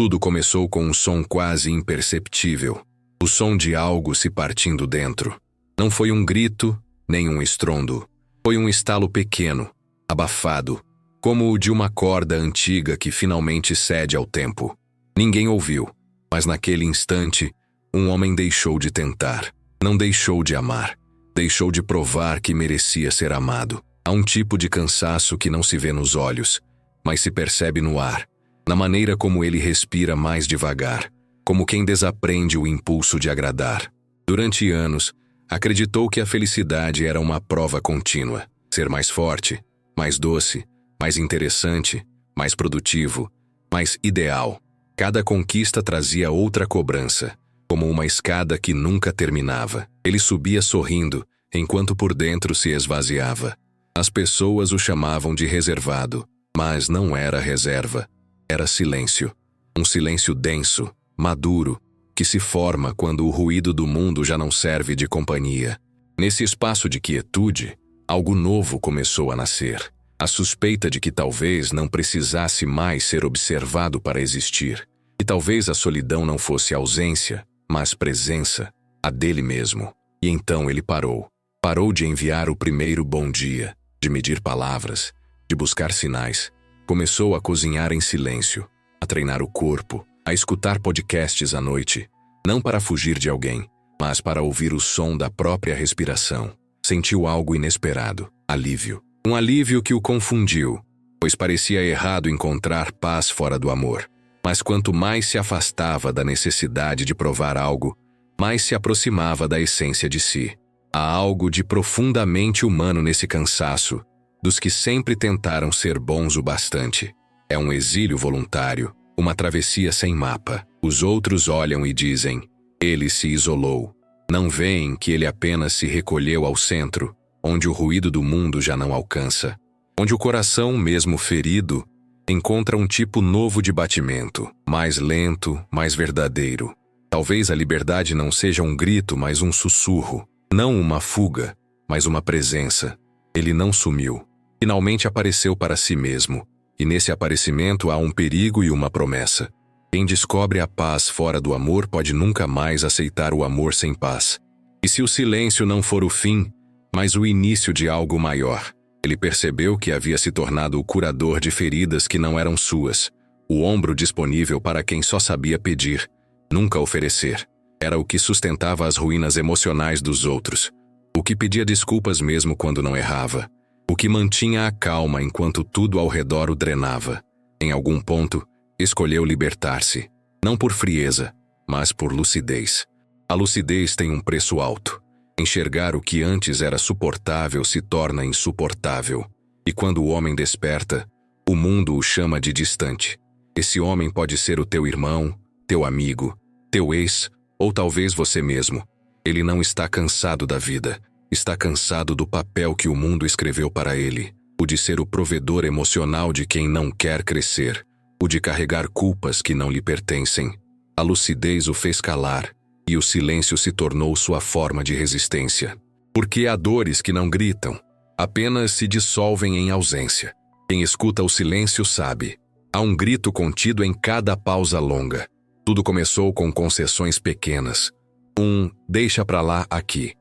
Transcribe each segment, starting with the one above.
Tudo começou com um som quase imperceptível. O som de algo se partindo dentro. Não foi um grito, nem um estrondo. Foi um estalo pequeno, abafado, como o de uma corda antiga que finalmente cede ao tempo. Ninguém ouviu, mas naquele instante, um homem deixou de tentar. Não deixou de amar. Deixou de provar que merecia ser amado. Há um tipo de cansaço que não se vê nos olhos, mas se percebe no ar, na maneira como ele respira mais devagar, como quem desaprende o impulso de agradar. Durante anos, acreditou que a felicidade era uma prova contínua. Ser mais forte, mais doce, mais interessante, mais produtivo, mais ideal. Cada conquista trazia outra cobrança, como uma escada que nunca terminava. Ele subia sorrindo, enquanto por dentro se esvaziava. As pessoas o chamavam de reservado, mas não era reserva. Era silêncio. Um silêncio denso, maduro, que se forma quando o ruído do mundo já não serve de companhia. Nesse espaço de quietude, algo novo começou a nascer. A suspeita de que talvez não precisasse mais ser observado para existir. E talvez a solidão não fosse ausência, mas presença, a dele mesmo. E então ele parou. Parou de enviar o primeiro bom dia, de medir palavras, de buscar sinais. Começou a cozinhar em silêncio, a treinar o corpo, a escutar podcasts à noite, não para fugir de alguém, mas para ouvir o som da própria respiração. Sentiu algo inesperado, alívio. Um alívio que o confundiu, pois parecia errado encontrar paz fora do amor. Mas quanto mais se afastava da necessidade de provar algo, mais se aproximava da essência de si. Há algo de profundamente humano nesse cansaço, dos que sempre tentaram ser bons o bastante. É um exílio voluntário, uma travessia sem mapa. Os outros olham e dizem, ele se isolou. Não veem que ele apenas se recolheu ao centro, onde o ruído do mundo já não alcança. Onde o coração, mesmo ferido, encontra um tipo novo de batimento, mais lento, mais verdadeiro. Talvez a liberdade não seja um grito, mas um sussurro. Não uma fuga, mas uma presença. Ele não sumiu. Finalmente apareceu para si mesmo. E nesse aparecimento há um perigo e uma promessa. Quem descobre a paz fora do amor pode nunca mais aceitar o amor sem paz. E se o silêncio não for o fim, mas o início de algo maior? Ele percebeu que havia se tornado o curador de feridas que não eram suas, o ombro disponível para quem só sabia pedir, nunca oferecer. Era o que sustentava as ruínas emocionais dos outros, o que pedia desculpas mesmo quando não errava, o que mantinha a calma enquanto tudo ao redor o drenava. Em algum ponto, escolheu libertar-se, não por frieza, mas por lucidez. A lucidez tem um preço alto. Enxergar o que antes era suportável se torna insuportável. E quando o homem desperta, o mundo o chama de distante. Esse homem pode ser o teu irmão, teu amigo, teu ex, ou talvez você mesmo. Ele não está cansado da vida. Está cansado do papel que o mundo escreveu para ele. O de ser o provedor emocional de quem não quer crescer. O de carregar culpas que não lhe pertencem. A lucidez o fez calar. E o silêncio se tornou sua forma de resistência. Porque há dores que não gritam, apenas se dissolvem em ausência. Quem escuta o silêncio sabe. Há um grito contido em cada pausa longa. Tudo começou com concessões pequenas. Deixa pra lá aqui.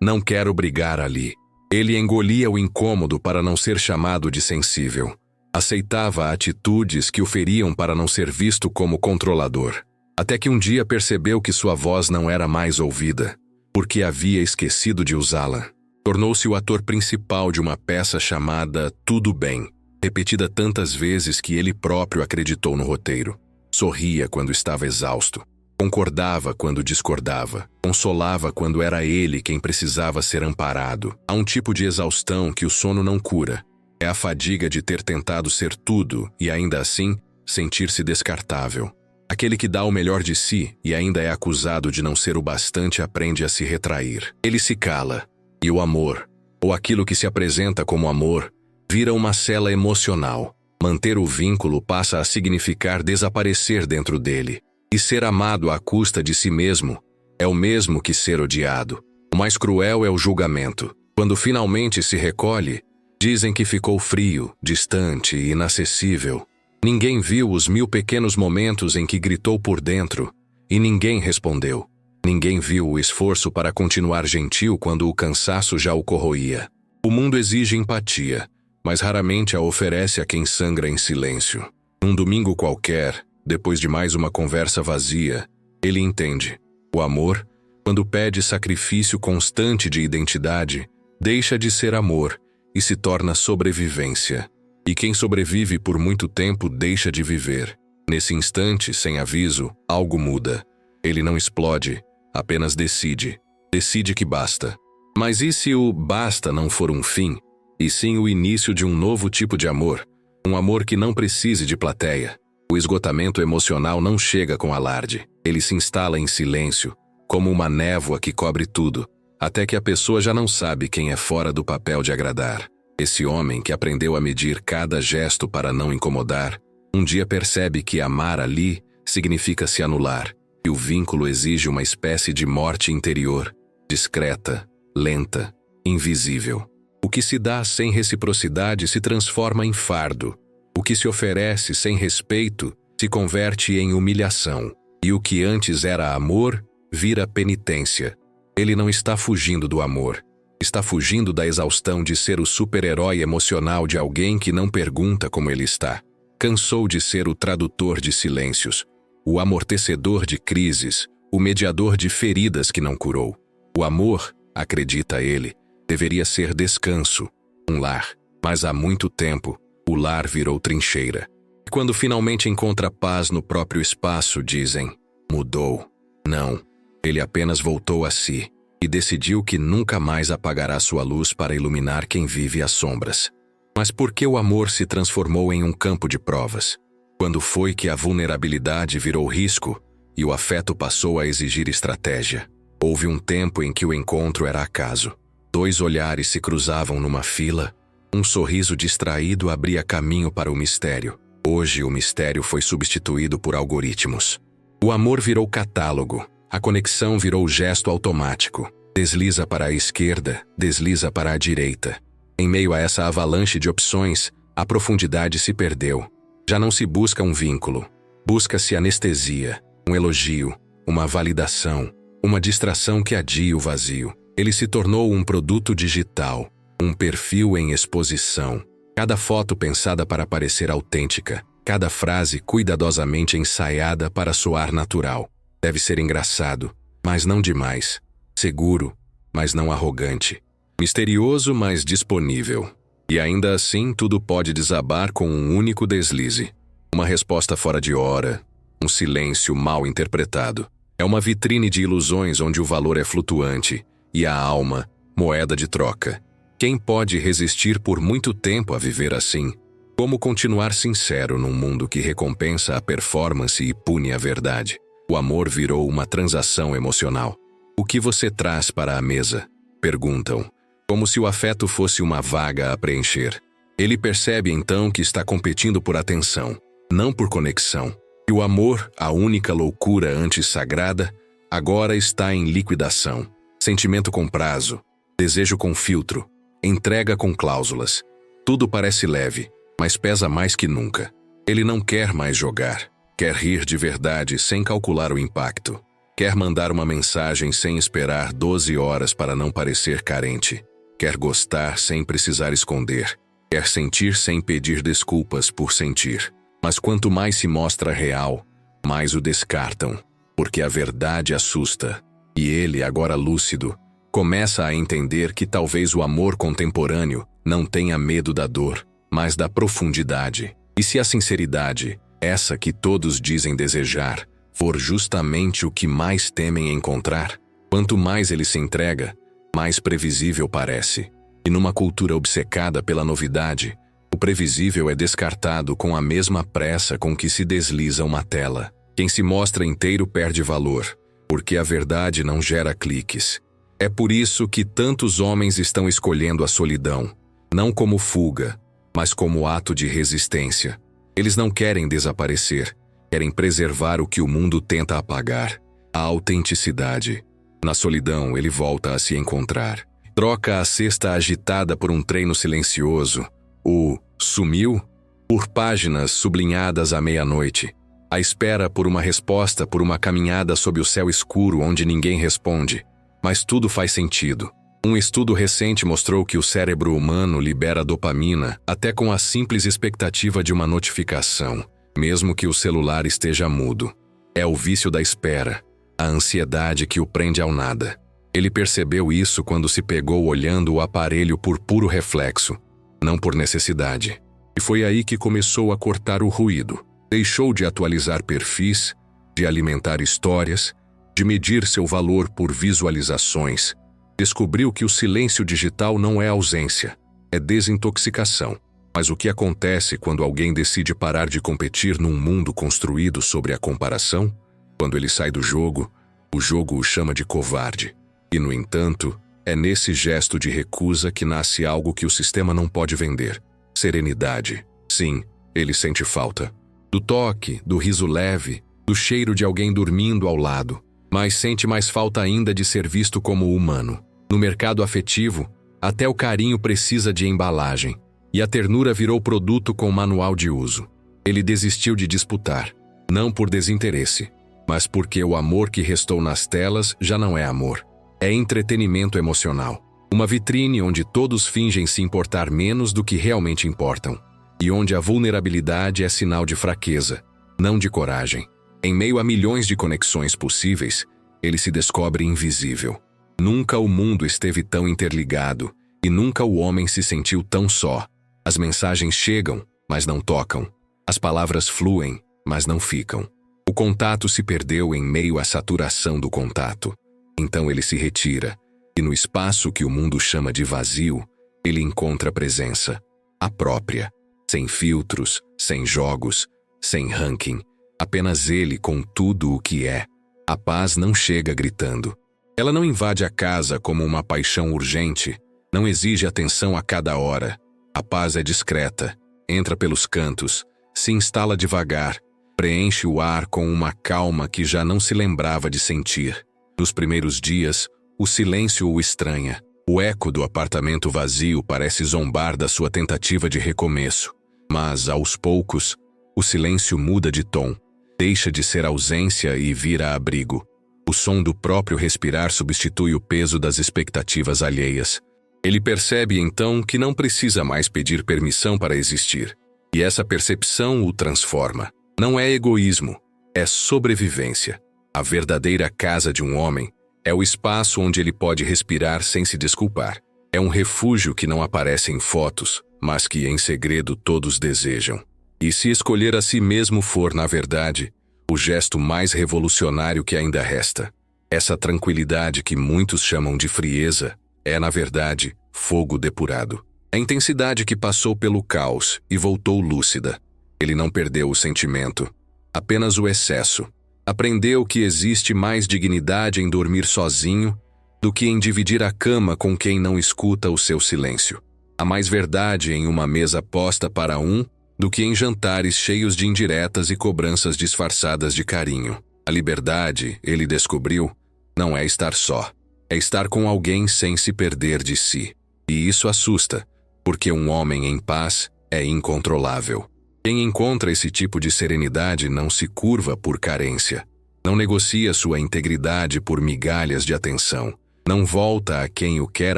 Não quero brigar ali. Ele engolia o incômodo para não ser chamado de sensível. Aceitava atitudes que o feriam para não ser visto como controlador. Até que um dia percebeu que sua voz não era mais ouvida, porque havia esquecido de usá-la. Tornou-se o ator principal de uma peça chamada Tudo Bem, repetida tantas vezes que ele próprio acreditou no roteiro. Sorria quando estava exausto, concordava quando discordava, consolava quando era ele quem precisava ser amparado. Há um tipo de exaustão que o sono não cura. É a fadiga de ter tentado ser tudo e ainda assim sentir-se descartável. Aquele que dá o melhor de si e ainda é acusado de não ser o bastante aprende a se retrair. Ele se cala, e o amor, ou aquilo que se apresenta como amor, vira uma cela emocional. Manter o vínculo passa a significar desaparecer dentro dele. E ser amado à custa de si mesmo é o mesmo que ser odiado. O mais cruel é o julgamento. Quando finalmente se recolhe, dizem que ficou frio, distante e inacessível. Ninguém viu os 1000 pequenos momentos em que gritou por dentro, e ninguém respondeu. Ninguém viu o esforço para continuar gentil quando o cansaço já o corroía. O mundo exige empatia, mas raramente a oferece a quem sangra em silêncio. Num domingo qualquer, depois de mais uma conversa vazia, ele entende. O amor, quando pede sacrifício constante de identidade, deixa de ser amor e se torna sobrevivência. E quem sobrevive por muito tempo deixa de viver. Nesse instante, sem aviso, algo muda. Ele não explode, apenas decide. Decide que basta. Mas e se o basta não for um fim, e sim o início de um novo tipo de amor? Um amor que não precise de plateia. O esgotamento emocional não chega com alarde. Ele se instala em silêncio, como uma névoa que cobre tudo, até que a pessoa já não sabe quem é fora do papel de agradar. Esse homem que aprendeu a medir cada gesto para não incomodar, um dia percebe que amar ali significa se anular, e o vínculo exige uma espécie de morte interior, discreta, lenta, invisível. O que se dá sem reciprocidade se transforma em fardo. O que se oferece sem respeito se converte em humilhação. E o que antes era amor vira penitência. Ele não está fugindo do amor. Está fugindo da exaustão de ser o super-herói emocional de alguém que não pergunta como ele está. Cansou de ser o tradutor de silêncios, o amortecedor de crises, o mediador de feridas que não curou. O amor, acredita ele, deveria ser descanso, um lar. Mas há muito tempo, o lar virou trincheira. E quando finalmente encontra paz no próprio espaço, dizem, mudou. Não, ele apenas voltou a si. E decidiu que nunca mais apagará sua luz para iluminar quem vive às sombras. Mas por que o amor se transformou em um campo de provas? Quando foi que a vulnerabilidade virou risco e o afeto passou a exigir estratégia? Houve um tempo em que o encontro era acaso. 2 olhares se cruzavam numa fila, um sorriso distraído abria caminho para o mistério. Hoje o mistério foi substituído por algoritmos. O amor virou catálogo. A conexão virou gesto automático. Desliza para a esquerda, desliza para a direita. Em meio a essa avalanche de opções, a profundidade se perdeu. Já não se busca um vínculo. Busca-se anestesia, um elogio, uma validação, uma distração que adia o vazio. Ele se tornou um produto digital, um perfil em exposição. Cada foto pensada para parecer autêntica, cada frase cuidadosamente ensaiada para soar natural. Deve ser engraçado, mas não demais. Seguro, mas não arrogante. Misterioso, mas disponível. E ainda assim, tudo pode desabar com um único deslize. Uma resposta fora de hora, um silêncio mal interpretado. É uma vitrine de ilusões onde o valor é flutuante e a alma, moeda de troca. Quem pode resistir por muito tempo a viver assim? Como continuar sincero num mundo que recompensa a performance e pune a verdade? O amor virou uma transação emocional. O que você traz para a mesa? Perguntam, como se o afeto fosse uma vaga a preencher. Ele percebe então que está competindo por atenção, não por conexão. E o amor, a única loucura antes sagrada, agora está em liquidação. Sentimento com prazo, desejo com filtro, entrega com cláusulas. Tudo parece leve, mas pesa mais que nunca. Ele não quer mais jogar. Quer rir de verdade sem calcular o impacto. Quer mandar uma mensagem sem esperar 12 horas para não parecer carente. Quer gostar sem precisar esconder. Quer sentir sem pedir desculpas por sentir. Mas quanto mais se mostra real, mais o descartam, porque a verdade assusta. E ele, agora lúcido, começa a entender que talvez o amor contemporâneo não tenha medo da dor, mas da profundidade. E se a sinceridade, essa que todos dizem desejar, for justamente o que mais temem encontrar, quanto mais ele se entrega, mais previsível parece. E numa cultura obcecada pela novidade, o previsível é descartado com a mesma pressa com que se desliza uma tela. Quem se mostra inteiro perde valor, porque a verdade não gera cliques. É por isso que tantos homens estão escolhendo a solidão, não como fuga, mas como ato de resistência. Eles não querem desaparecer, querem preservar o que o mundo tenta apagar, a autenticidade. Na solidão, ele volta a se encontrar. Troca a cesta agitada por um treino silencioso. O sumiu por páginas sublinhadas à meia-noite, à espera por uma resposta, por uma caminhada sob o céu escuro onde ninguém responde. Mas tudo faz sentido. Um estudo recente mostrou que o cérebro humano libera dopamina até com a simples expectativa de uma notificação, mesmo que o celular esteja mudo. É o vício da espera, a ansiedade que o prende ao nada. Ele percebeu isso quando se pegou olhando o aparelho por puro reflexo, não por necessidade. E foi aí que começou a cortar o ruído. Deixou de atualizar perfis, de alimentar histórias, de medir seu valor por visualizações. Descobriu que o silêncio digital não é ausência, é desintoxicação. Mas o que acontece quando alguém decide parar de competir num mundo construído sobre a comparação? Quando ele sai do jogo, o jogo o chama de covarde. E, no entanto, é nesse gesto de recusa que nasce algo que o sistema não pode vender: serenidade. Sim, ele sente falta do toque, do riso leve, do cheiro de alguém dormindo ao lado, mas sente mais falta ainda de ser visto como humano. No mercado afetivo, até o carinho precisa de embalagem, e a ternura virou produto com manual de uso. Ele desistiu de disputar, não por desinteresse, mas porque o amor que restou nas telas já não é amor. É entretenimento emocional. Uma vitrine onde todos fingem se importar menos do que realmente importam. E onde a vulnerabilidade é sinal de fraqueza, não de coragem. Em meio a milhões de conexões possíveis, ele se descobre invisível. Nunca o mundo esteve tão interligado, e nunca o homem se sentiu tão só. As mensagens chegam, mas não tocam. As palavras fluem, mas não ficam. O contato se perdeu em meio à saturação do contato. Então ele se retira, e no espaço que o mundo chama de vazio, ele encontra presença, a própria. Sem filtros, sem jogos, sem ranking. Apenas ele com tudo o que é. A paz não chega gritando. Ela não invade a casa como uma paixão urgente, não exige atenção a cada hora. A paz é discreta, entra pelos cantos, se instala devagar, preenche o ar com uma calma que já não se lembrava de sentir. Nos primeiros dias, o silêncio o estranha. O eco do apartamento vazio parece zombar da sua tentativa de recomeço. Mas, aos poucos, o silêncio muda de tom, deixa de ser ausência e vira abrigo. O som do próprio respirar substitui o peso das expectativas alheias. Ele percebe então que não precisa mais pedir permissão para existir. E essa percepção o transforma. Não é egoísmo, é sobrevivência. A verdadeira casa de um homem é o espaço onde ele pode respirar sem se desculpar. É um refúgio que não aparece em fotos, mas que em segredo todos desejam. E se escolher a si mesmo for, na verdade, o gesto mais revolucionário que ainda resta. Essa tranquilidade que muitos chamam de frieza é, na verdade, fogo depurado. A intensidade que passou pelo caos e voltou lúcida. Ele não perdeu o sentimento, apenas o excesso. Aprendeu que existe mais dignidade em dormir sozinho do que em dividir a cama com quem não escuta o seu silêncio. Há mais verdade em uma mesa posta para um do que em jantares cheios de indiretas e cobranças disfarçadas de carinho. A liberdade, ele descobriu, não é estar só. É estar com alguém sem se perder de si. E isso assusta, porque um homem em paz é incontrolável. Quem encontra esse tipo de serenidade não se curva por carência. Não negocia sua integridade por migalhas de atenção. Não volta a quem o quer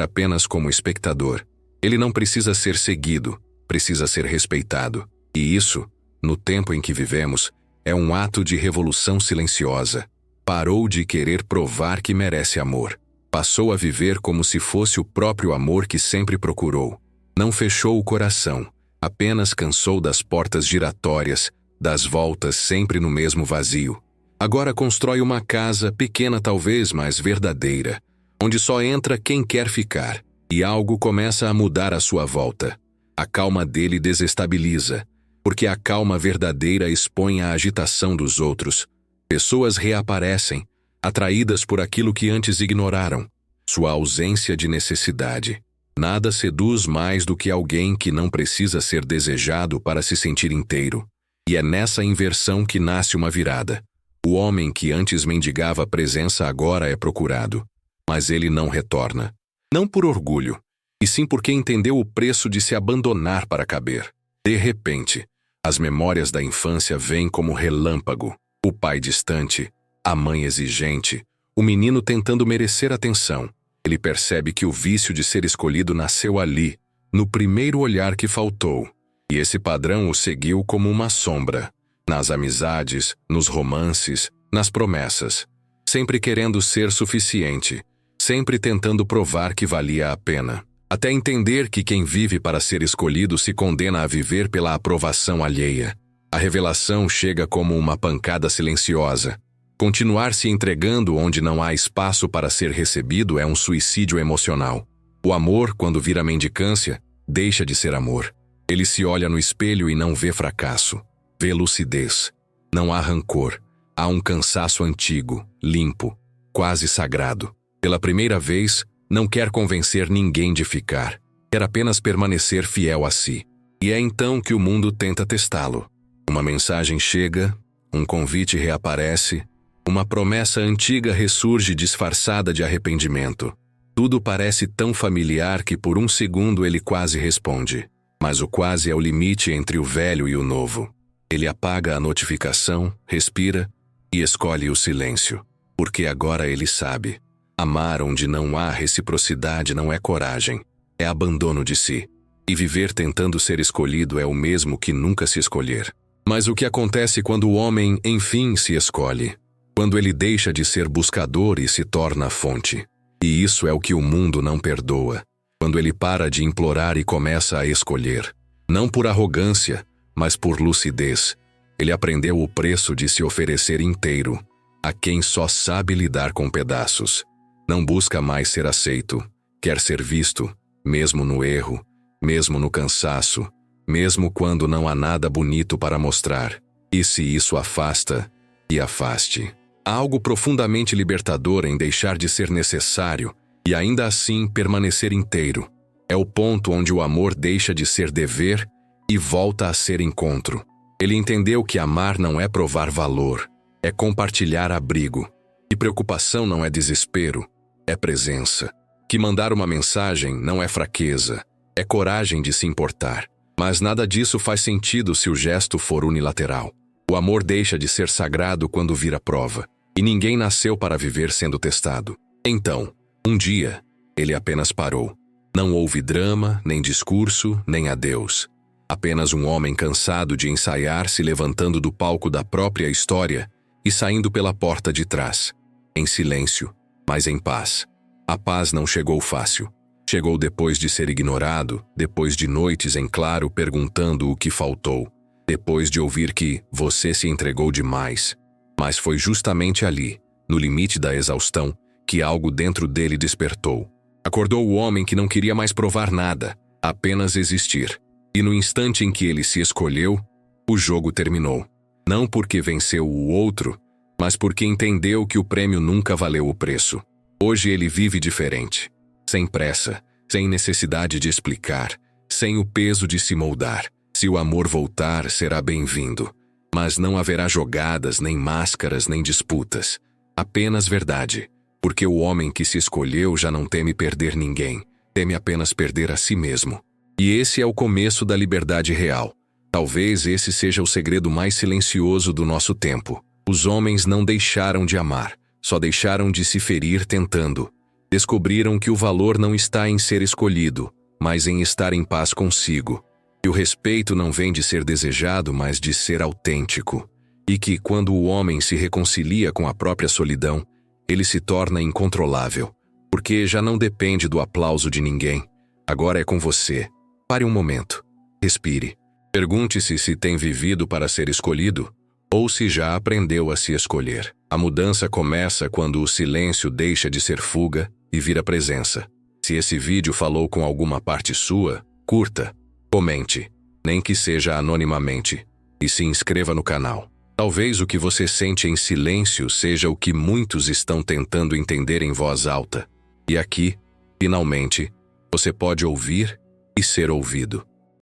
apenas como espectador. Ele não precisa ser seguido, precisa ser respeitado. E isso, no tempo em que vivemos, é um ato de revolução silenciosa. Parou de querer provar que merece amor. Passou a viver como se fosse o próprio amor que sempre procurou. Não fechou o coração, apenas cansou das portas giratórias, das voltas sempre no mesmo vazio. Agora constrói uma casa, pequena talvez, mas verdadeira, onde só entra quem quer ficar. E algo começa a mudar à sua volta. A calma dele desestabiliza, porque a calma verdadeira expõe a agitação dos outros. Pessoas reaparecem, atraídas por aquilo que antes ignoraram. Sua ausência de necessidade. Nada seduz mais do que alguém que não precisa ser desejado para se sentir inteiro. E é nessa inversão que nasce uma virada. O homem que antes mendigava presença agora é procurado. Mas ele não retorna. Não por orgulho, e sim porque entendeu o preço de se abandonar para caber. De repente, As memórias da infância vêm como relâmpago. O pai distante, a mãe exigente, o menino tentando merecer atenção. Ele percebe que o vício de ser escolhido nasceu ali, no primeiro olhar que faltou. E esse padrão o seguiu como uma sombra. Nas amizades, nos romances, nas promessas. Sempre querendo ser suficiente. Sempre tentando provar que valia a pena. Até entender que quem vive para ser escolhido se condena a viver pela aprovação alheia. A revelação chega como uma pancada silenciosa. Continuar se entregando onde não há espaço para ser recebido é um suicídio emocional. O amor, quando vira mendicância, deixa de ser amor. Ele se olha no espelho e não vê fracasso. Vê lucidez. Não há rancor. Há um cansaço antigo, limpo, quase sagrado. Pela primeira vez, não quer convencer ninguém de ficar. Quer apenas permanecer fiel a si. E é então que o mundo tenta testá-lo. Uma mensagem chega, um convite reaparece, uma promessa antiga ressurge disfarçada de arrependimento. Tudo parece tão familiar que por um segundo ele quase responde. Mas o quase é o limite entre o velho e o novo. Ele apaga a notificação, respira e escolhe o silêncio. Porque agora ele sabe. Amar onde não há reciprocidade não é coragem, é abandono de si. E viver tentando ser escolhido é o mesmo que nunca se escolher. Mas o que acontece quando o homem, enfim, se escolhe? Quando ele deixa de ser buscador e se torna a fonte. E isso é o que o mundo não perdoa. Quando ele para de implorar e começa a escolher. Não por arrogância, mas por lucidez. Ele aprendeu o preço de se oferecer inteiro, a quem só sabe lidar com pedaços. Não busca mais ser aceito, quer ser visto, mesmo no erro, mesmo no cansaço, mesmo quando não há nada bonito para mostrar. E se isso afasta, e afaste. Há algo profundamente libertador em deixar de ser necessário e ainda assim permanecer inteiro. É o ponto onde o amor deixa de ser dever e volta a ser encontro. Ele entendeu que amar não é provar valor, é compartilhar abrigo. E preocupação não é desespero, é presença. Que mandar uma mensagem não é fraqueza, é coragem de se importar. Mas nada disso faz sentido se o gesto for unilateral. O amor deixa de ser sagrado quando vira prova. E ninguém nasceu para viver sendo testado. Então, um dia, ele apenas parou. Não houve drama, nem discurso, nem adeus. Apenas um homem cansado de ensaiar se levantando do palco da própria história e saindo pela porta de trás. Em silêncio, mas em paz. A paz não chegou fácil. Chegou depois de ser ignorado, depois de noites em claro perguntando o que faltou, depois de ouvir que você se entregou demais. Mas foi justamente ali, no limite da exaustão, que algo dentro dele despertou. Acordou o homem que não queria mais provar nada, apenas existir. E no instante em que ele se escolheu, o jogo terminou. Não porque venceu o outro, mas porque entendeu que o prêmio nunca valeu o preço. Hoje ele vive diferente. Sem pressa, sem necessidade de explicar, sem o peso de se moldar. Se o amor voltar, será bem-vindo. Mas não haverá jogadas, nem máscaras, nem disputas. Apenas verdade. Porque o homem que se escolheu já não teme perder ninguém. Teme apenas perder a si mesmo. E esse é o começo da liberdade real. Talvez esse seja o segredo mais silencioso do nosso tempo. Os homens não deixaram de amar, só deixaram de se ferir tentando. Descobriram que o valor não está em ser escolhido, mas em estar em paz consigo. Que o respeito não vem de ser desejado, mas de ser autêntico. E que, quando o homem se reconcilia com a própria solidão, ele se torna incontrolável, porque já não depende do aplauso de ninguém. Agora é com você. Pare um momento. Respire. Pergunte-se se tem vivido para ser escolhido, ou se já aprendeu a se escolher. A mudança começa quando o silêncio deixa de ser fuga e vira presença. Se esse vídeo falou com alguma parte sua, curta, comente, nem que seja anonimamente, e se inscreva no canal. Talvez o que você sente em silêncio seja o que muitos estão tentando entender em voz alta. E aqui, finalmente, você pode ouvir e ser ouvido.